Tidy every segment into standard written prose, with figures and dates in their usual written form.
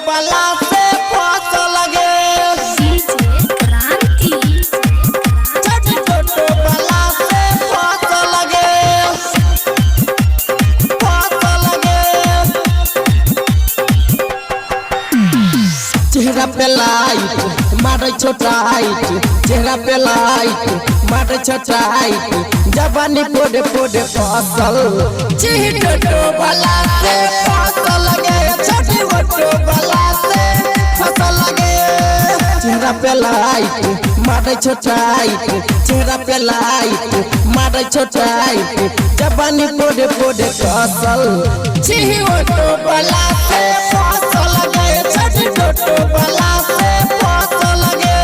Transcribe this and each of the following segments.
बला से फसल लगे छोटी छोटो बला से फसल लगे चेहरा पे लाइट मारे छोटाइट चेहरा पे लाइट मारे छोटाइट जवानी पोड़े पोड़े फसल छोटो बला से फसल लगे छोटी छोटो बला से फसल लगे चेहरा पे लाइट मारे छोटाइट चेहरा पे लाइट मारे छोटाइट जवानी पोड़े पोड़े फसल छोटो बला से फसल लगे छोटी छोटो बला से फसल लगे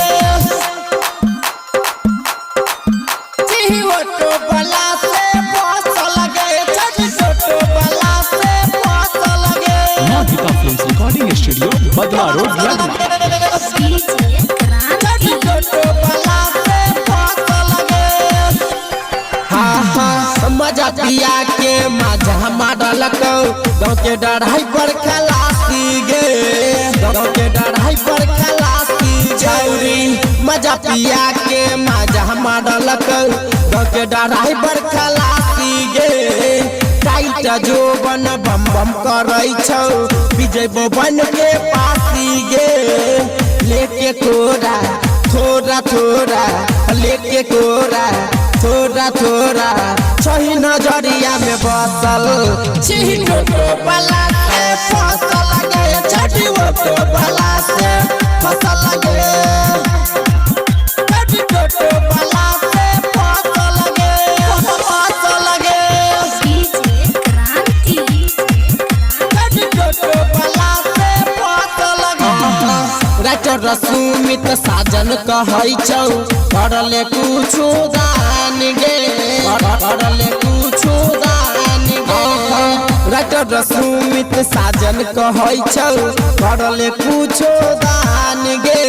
छोटो बला से फसल लगे छोटी छोटो बला से फसल लगे नादिका फिल्म्स रिकॉर्डिंग स्टूडियो बदला रोड लगमा छोटी छोटो बला से फसल लगे हाँ मजा पिया के मजा हमारा लगो गाँव के डराई पर खलासी गे गाँव के डराई पर खलासी छौरी मजा पिया के मजा हमारा लगो गाँव के डराई पर खलासी गे टाइट जो बन बम बम करई छौ विजय बन के पासी गे लेके कोरा थोड़ा थोड़ा लेके कोरा थोड़ा थोड़ा सही नजरिया में बसल छोटो बला से फसल लगे छोटी छोटो बला से फसल लगे छोटी छोटो बला से फसल लगे छोटी छोटो बला से फसल लगे राइटर सुमित साजन कहै छौ करले कुछो दान गे करले कुछो दान गे राइटर सुमित साजन कहै छौ करले कुछो दान गे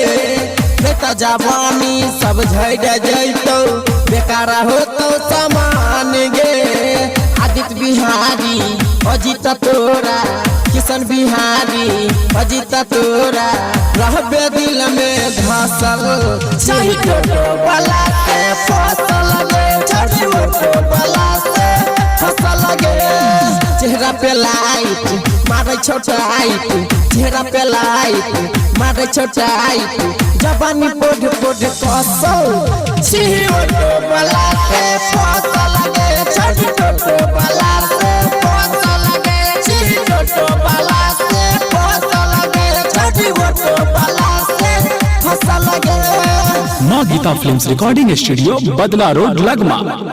बेटा जवानी सब झड़ जैतौ बेकार होतौ समान गे आदित्य बिहारी अजित तोरा किशन बिहारी अजित तोरा रहबे दिल में धसल छोटो बला से फसल लगे छोटी छोटो बला से फसल लगे चेहरा पे लाइट मारे छोटाइट चेहरा पे लाइट मारे छोटाइट जवानी पोड़ पोड़ कसल छोटो बला से फसल लगे छोटी छोटो बला से फसल लगे छोटो बला से फसल लगे छोटी छोटो बला से फसल लगे नादिका फिल्म्स रिकॉर्डिंग स्टूडियो बदला रोड लगमा।